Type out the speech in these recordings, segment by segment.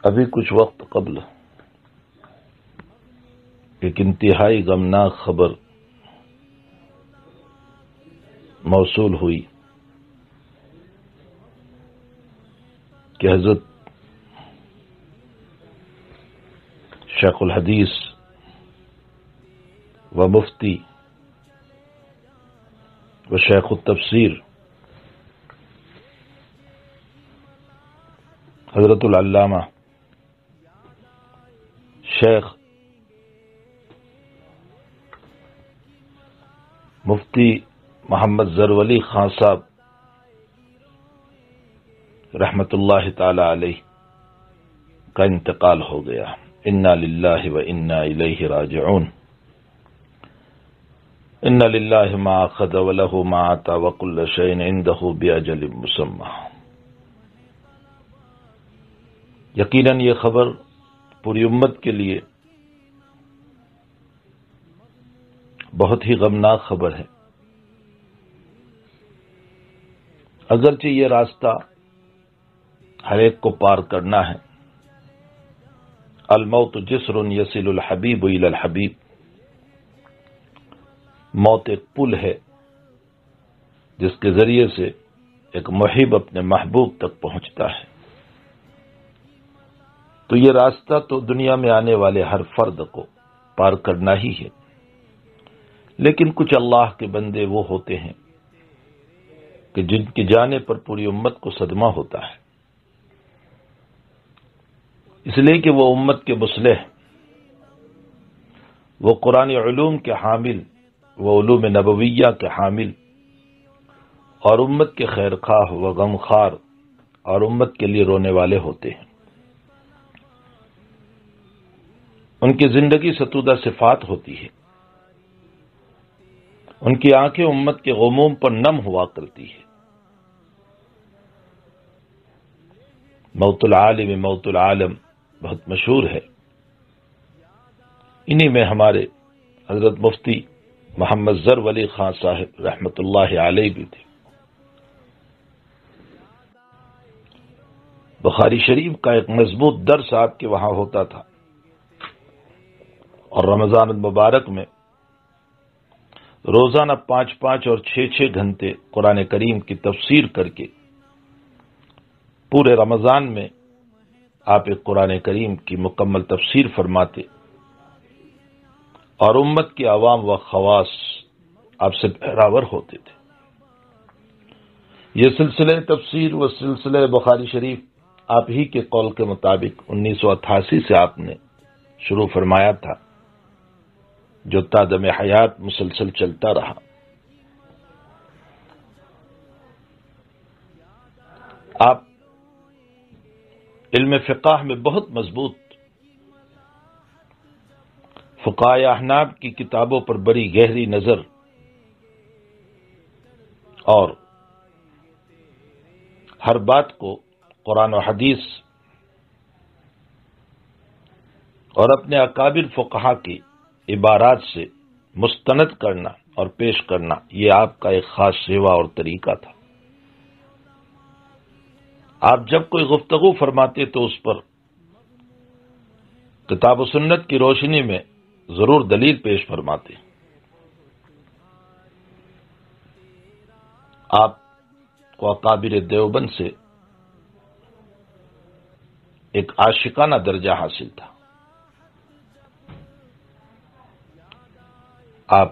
ابھی کچھ وقت قبل ایک انتہائی غمناک خبر موصول ہوئی کہ حضرت شیخ الحدیث و مفتی و شیخ التفسیر حضرت العلامہ شیخ مفتی محمد زرولی خان صاحب رحمۃ اللہ تعالی علیہ کا انتقال ہو گیا۔ انا للہ و انا الیہ راجعون۔ ان للہ ما اخذ وله ما عطا وكل شيء عنده باجل مسمى۔ یقیناً یہ خبر پوری امت کے لیے بہت ہی غمناک خبر ہے۔ اگرچہ یہ راستہ ہر ایک کو پار کرنا ہے، الموت جسر یصل الحبیب الی الحبیب، موت ایک پل ہے جس کے ذریعے سے ایک محب اپنے محبوب تک پہنچتا ہے۔ تو یہ راستہ تو دنیا میں آنے والے ہر فرد کو پار کرنا ہی ہے، لیکن کچھ اللہ کے بندے وہ ہوتے ہیں کہ جن کے جانے پر پوری امت کو صدمہ ہوتا ہے، اس لیے کہ وہ امت کے مصلح، وہ قرآن علوم کے حامل، وہ علوم نبویہ کے حامل، اور امت کے خیر خواہ و غمخوار اور امت کے لیے رونے والے ہوتے ہیں۔ ان کی زندگی ستودہ صفات ہوتی ہے، ان کی آنکھیں امت کے غموم پر نم ہوا کرتی ہے۔ موت العالم موت العالم بہت مشہور ہے، انہی میں ہمارے حضرت مفتی محمد زرولی خان صاحب رحمۃ اللہ علیہ بھی تھے۔ بخاری شریف کا ایک مضبوط درس آپ کے وہاں ہوتا تھا، اور رمضان المبارک میں روزانہ 5 اور 6 گھنٹے قرآن کریم کی تفسیر کر کے پورے رمضان میں آپ ایک قرآن کریم کی مکمل تفسیر فرماتے، اور امت کے عوام و خواص آپ سے بہراور ہوتے تھے۔ یہ سلسلہ تفسیر و سلسلہ بخاری شریف آپ ہی کے قول کے مطابق 1988 سے آپ نے شروع فرمایا تھا، جو تا دم حیات مسلسل چلتا رہا۔ آپ علم فقہ میں بہت مضبوط، فقہائے احناف کی کتابوں پر بڑی گہری نظر اور ہر بات کو قرآن و حدیث اور اپنے اکابر فقہا کی عبارات سے مستند کرنا اور پیش کرنا، یہ آپ کا ایک خاص سیوا اور طریقہ تھا۔ آپ جب کوئی گفتگو فرماتے تو اس پر کتاب و سنت کی روشنی میں ضرور دلیل پیش فرماتے۔ آپ کو اکابر دیوبند سے ایک عاشقانہ درجہ حاصل تھا۔ آپ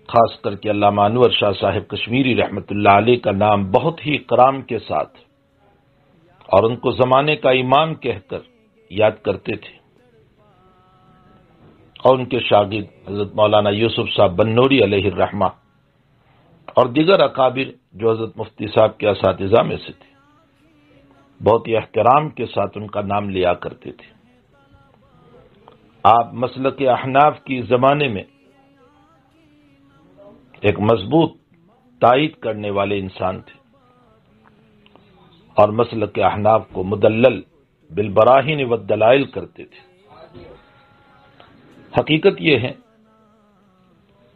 خاص کر کے علامہ انور شاہ صاحب کشمیری رحمۃ اللہ علیہ کا نام بہت ہی اکرام کے ساتھ اور ان کو زمانے کا امام کہہ کر یاد کرتے تھے، اور ان کے شاگرد حضرت مولانا یوسف صاحب بنوری علیہ الرحمہ اور دیگر اکابر جو حضرت مفتی صاحب کے اساتذہ میں سے تھے، بہت ہی احترام کے ساتھ ان کا نام لیا کرتے تھے۔ آپ مسلک احناف کی زمانے میں ایک مضبوط تائید کرنے والے انسان تھے، اور مسلک احناف کو مدلل بالبراہین والدلائل کرتے تھے۔ حقیقت یہ ہے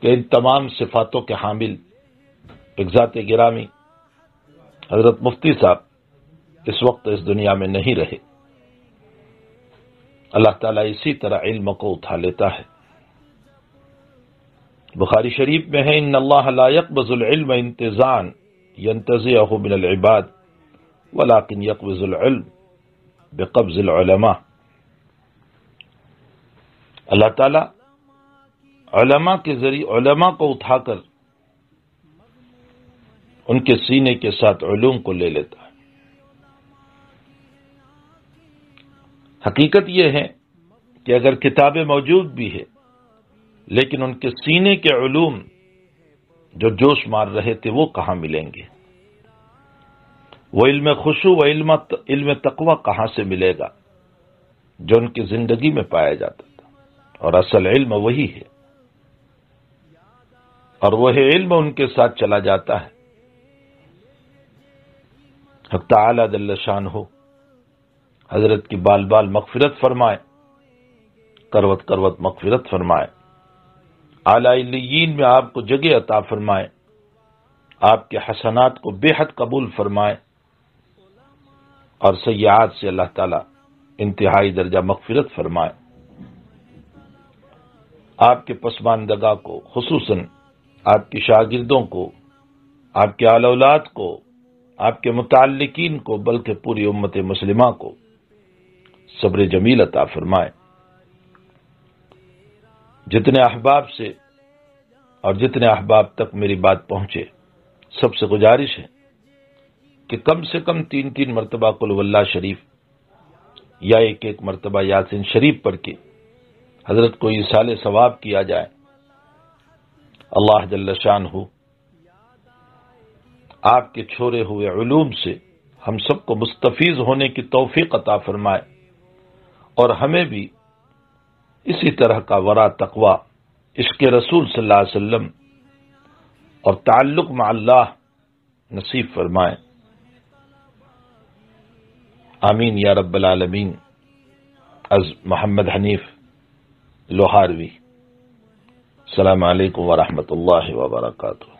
کہ ان تمام صفاتوں کے حامل ایک ذات گرامی حضرت مفتی صاحب اس وقت اس دنیا میں نہیں رہے، اللہ تعالیٰ اسی طرح علم کو اٹھا لیتا ہے۔ بخاری شریف میں ہے ان اللہ لا يقبض العلم انتزاعا ينتزعه من العباد ولكن يقبض العلم بقبض العلماء۔ اللہ تعالیٰ علماء کے ذریعے علماء کو اٹھا کر ان کے سینے کے ساتھ علوم کو لے لیتا ہے۔ حقیقت یہ ہے کہ اگر کتابیں موجود بھی ہے لیکن ان کے سینے کے علوم جو جوش مار رہے تھے وہ کہاں ملیں گے؟ وہ علم خشوع و علم تقوی کہاں سے ملے گا جو ان کی زندگی میں پایا جاتا تھا؟ اور اصل علم وہی ہے، اور وہی علم ان کے ساتھ چلا جاتا ہے۔ حق تعالی جل شانہ حضرت کی بال بال مغفرت فرمائے، کروت کروت مغفرت فرمائے، اعلی علیین میں آپ کو جگہ عطا فرمائے، آپ کے حسنات کو بے حد قبول فرمائے، اور سیئات سے اللہ تعالی انتہائی درجہ مغفرت فرمائے۔ آپ کے پسماندگاہ کو، خصوصاً آپ کی شاگردوں کو، آپ کے آل اولاد کو، آپ کے متعلقین کو، بلکہ پوری امت مسلمہ کو صبر جمیل عطا فرمائے۔ جتنے احباب سے اور جتنے احباب تک میری بات پہنچے، سب سے گزارش ہے کہ کم سے کم 3 مرتبہ قل واللہ شریف یا ایک مرتبہ یاسین شریف پڑھ کے حضرت کو ایصال ثواب کیا جائے۔ اللہ جل شانہ آپ کے چھوڑے ہوئے علوم سے ہم سب کو مستفیض ہونے کی توفیق عطا فرمائے، اور ہمیں بھی اسی طرح کا ورع، تقوی، عشق رسول صلی اللہ علیہ وسلم اور تعلق مع اللہ نصیب فرمائے۔ آمین یا رب العالمین۔ از محمد حنیف، لوہاروی۔ السلام علیکم ورحمۃ اللہ وبرکاتہ۔